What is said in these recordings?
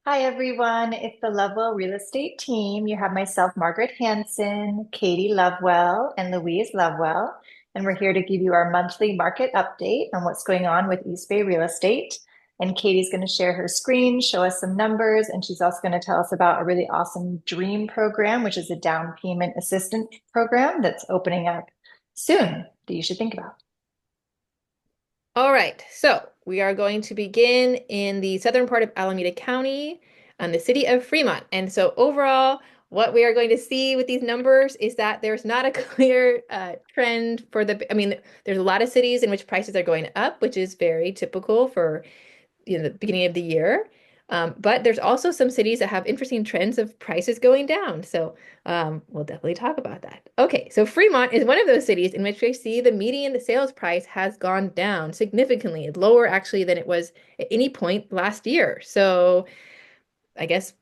Hi, everyone. It's the Lovewell Real Estate team. You have myself, Margaret Hanson, Katie Lovewell, and Louise Lovewell. And we're here to give you our monthly market update on what's going on with East Bay real estate. And Katie's going to share her screen, show us some numbers, and she's also going to tell us about a really awesome DREAM program, which is a down payment assistance program that's opening up soon that you should think about. All right, so we are going to begin in the southern part of Alameda County and the city of Fremont. And so overall, what we are going to see with these numbers is that there's not a clear trend for there's a lot of cities in which prices are going up, which is very typical for the beginning of the year. But there's also some cities that have interesting trends of prices going down. So we'll definitely talk about that. Okay, so Fremont is one of those cities in which we see the median sales price has gone down significantly. It's lower actually than it was at any point last year. So I guess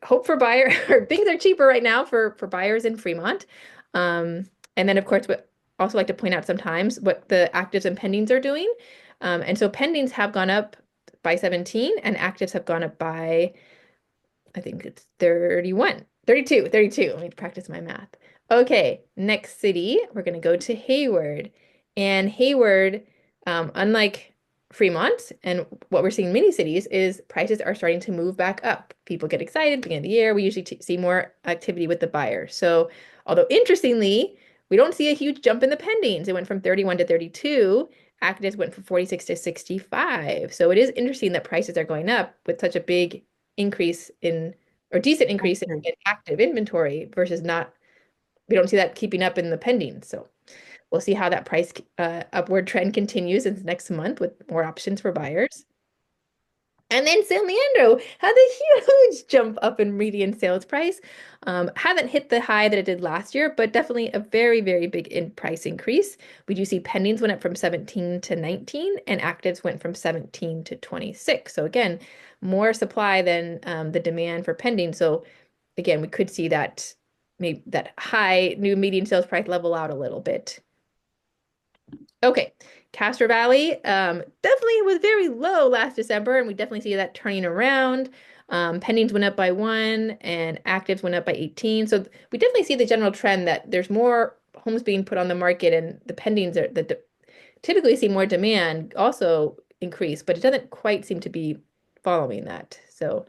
hope for buyer or things are cheaper right now for buyers in Fremont. And then of course, what also like to point out sometimes what the actives and pendings are doing. And so pendings have gone up by 17 and actives have gone up by, I think it's 31, 32, 32. Let me practice my math. Okay, next city, we're going to go to Hayward. And Hayward, unlike Fremont and what we're seeing in many cities is prices are starting to move back up. People get excited beginning of the year. We usually see more activity with the buyer. So, although interestingly, we don't see a huge jump in the pendings. It went from 31 to 32. Actives went from 46 to 65. So it is interesting that prices are going up with such a big increase in or decent increase in active inventory versus not, we don't see that keeping up in the pending. So we'll see how that price upward trend continues in the next month with more options for buyers. And then San Leandro had a huge jump up in median sales price. Haven't hit the high that it did last year, but definitely a very, very big in price increase. We do see pendings went up from 17 to 19 and actives went from 17 to 26. So again, more supply than the demand for pending. So again, we could see that maybe that high new median sales price level out a little bit. Okay, Castro Valley definitely was very low last December, and we definitely see that turning around. Pendings went up by 1 and actives went up by 18. So we definitely see the general trend that there's more homes being put on the market and the pendings are the typically see more demand also increase, but it doesn't quite seem to be following that. So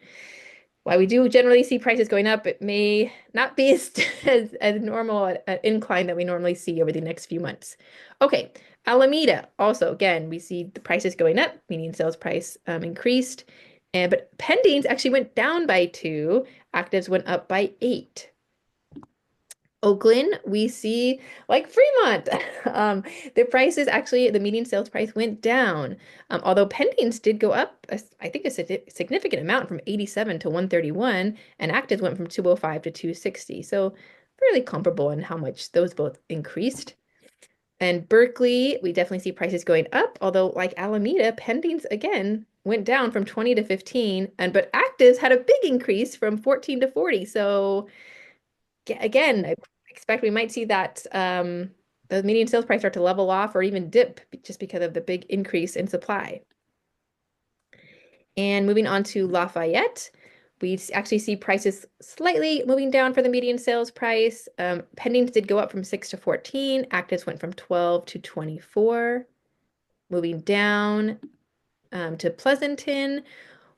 while we do generally see prices going up, it may not be as normal an incline that we normally see over the next few months. Okay, Alameda also, again, we see the prices going up, median sales price increased, but pendings actually went down by 2, actives went up by 8. Oakland, we see like Fremont, the prices actually, the median sales price went down. Although pendings did go up, I think a significant amount from 87 to 131, and actives went from 205 to 260. So fairly comparable in how much those both increased. And Berkeley, we definitely see prices going up, although like Alameda, pendings again went down from 20 to 15, and but actives had a big increase from 14 to 40. So again, I expect we might see that the median sales price start to level off or even dip just because of the big increase in supply. And moving on to Lafayette, we actually see prices slightly moving down for the median sales price. Pendings did go up from 6 to 14. Actives went from 12 to 24. Moving down to Pleasanton,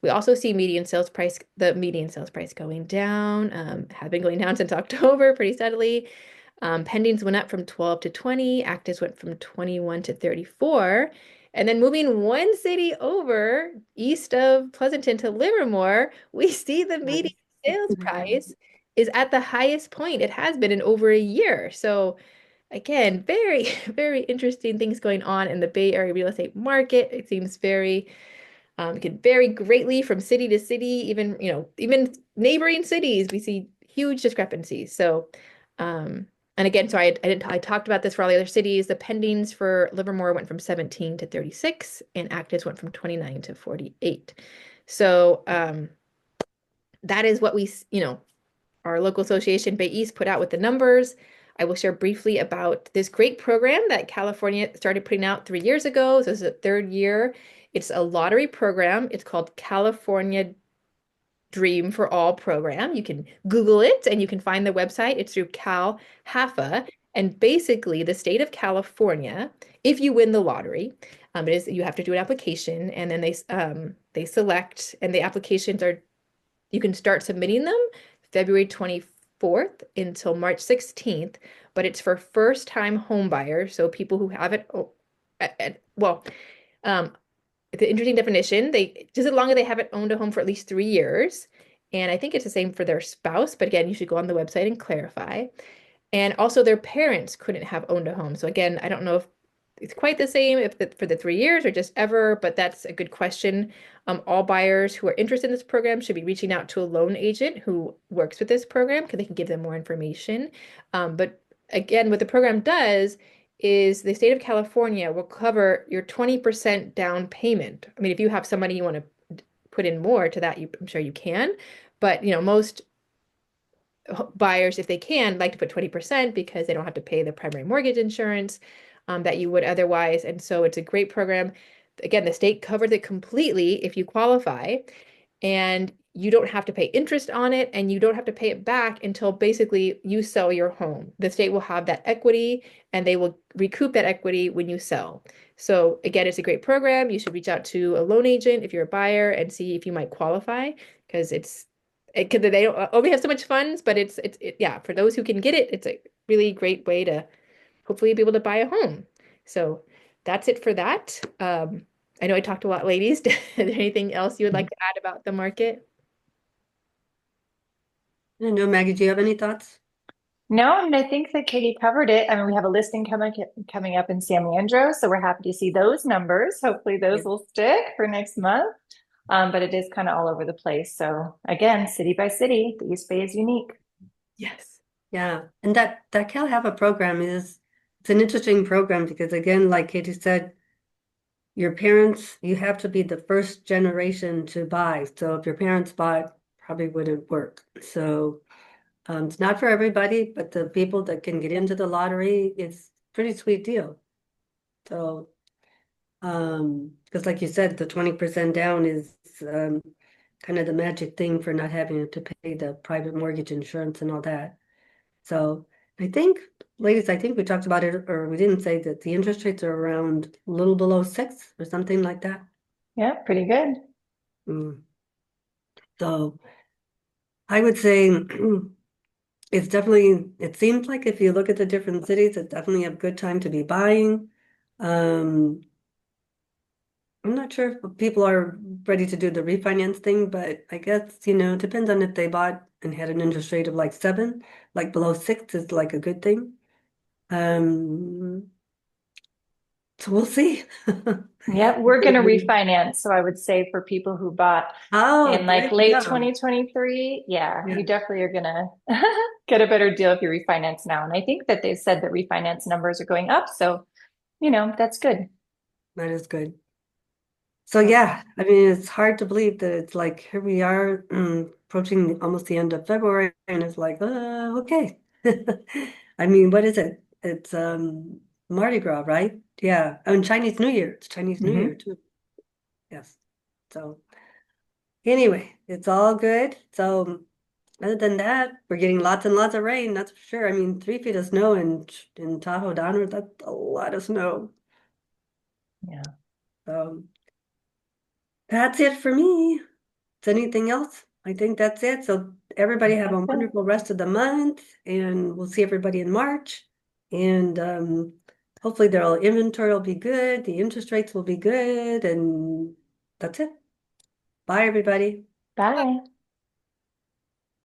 we also see the median sales price going down, have been going down since October pretty steadily. Pendings went up from 12 to 20, actives went from 21 to 34. And then moving one city over east of Pleasanton to Livermore, we see the median sales price is at the highest point it has been in over a year. So again, very, very interesting things going on in the Bay Area real estate market. It seems it can vary greatly from city to city, even neighboring cities, we see huge discrepancies. So, and again, so I talked about this for all the other cities. The pendings for Livermore went from 17 to 36, and actives went from 29 to 48. So, that is what our local association, Bay East, put out with the numbers. I will share briefly about this great program that California started putting out 3 years ago. So this is the third year. It's a lottery program. It's called California Dream for All program. You can Google it and you can find the website. It's through Cal HAFA. And basically, the state of California, if you win the lottery, it is you have to do an application, and then they select, and the applications are you can start submitting them February 24th until March 16th, but it's for first-time home buyers, so people who haven't, well, um, the interesting definition, they just as long as they haven't owned a home for at least 3 years. And I think it's the same for their spouse, but again, you should go on the website and clarify. And also their parents couldn't have owned a home. So again, I don't know if it's quite the same if for the 3 years or just ever, but that's a good question. All buyers who are interested in this program should be reaching out to a loan agent who works with this program because they can give them more information. But again, what the program does is the state of California will cover your 20% down payment. I mean, if you have some money you want to put in more to that, I'm sure you can. But most buyers, if they can, like to put 20% because they don't have to pay the primary mortgage insurance that you would otherwise. And so it's a great program. Again, the state covers it completely if you qualify, and you don't have to pay interest on it, and you don't have to pay it back until basically you sell your home. The state will have that equity, and they will recoup that equity when you sell. So again, it's a great program. You should reach out to a loan agent if you're a buyer and see if you might qualify because they don't only have so much funds, but yeah, for those who can get it, it's a really great way to hopefully be able to buy a home. So that's it for that. I know I talked a lot, ladies. Is there anything else you would like to add about the market? I don't know, Maggie, do you have any thoughts? No, I mean, I think that Katie covered it. I mean, we have a listing coming up in San Leandro, so we're happy to see those numbers. Hopefully, Yeah. those will stick for next month. But it is kind of all over the place. So again, city by city, the East Bay is unique. Yes. Yeah, and that Cal have a program is it's an interesting program because again, like Katie said, your parents, you have to be the first generation to buy. So if your parents bought, probably wouldn't work. So it's not for everybody, but the people that can get into the lottery, it's a pretty sweet deal. So because like you said, the 20% down is kind of the magic thing for not having to pay the private mortgage insurance and all that. So I think, ladies, I think we talked about it, or we didn't say that the interest rates are around a little below 6 or something like that. Yeah, pretty good. Mm. So I would say it's definitely, it seems like if you look at the different cities, it's definitely a good time to be buying. Um, I'm not sure if people are ready to do the refinance thing, but I guess, it depends on if they bought and had an interest rate of like 7, like below 6 is like a good thing. Um, so we'll see. Yeah, we're going to refinance. So I would say for people who bought Oh, in like there you late go. 2023, yeah, Yeah, you definitely are going to get a better deal if you refinance now. And I think that they've said that refinance numbers are going up. So, that's good. that is good. So So, yeah, I mean, it's hard to believe that it's like here we are approaching almost the end of February, and it's like, okay. I mean, what is it? It's Mardi Gras, right? Yeah, and Chinese New Year. It's Chinese New Year mhm. too. Yes. So anyway, it's all good. So other than that, we're getting lots and lots of rain, that's for sure. I mean, 3 feet of snow in Tahoe downward, that's a lot of snow. Yeah, So that's it for me. Is anything else? I think that's it. So everybody have a that's it. wonderful rest of the month, and we'll see everybody in March. And hopefully their inventory will be good, the interest rates will be good, and that's it. Bye, everybody. Bye.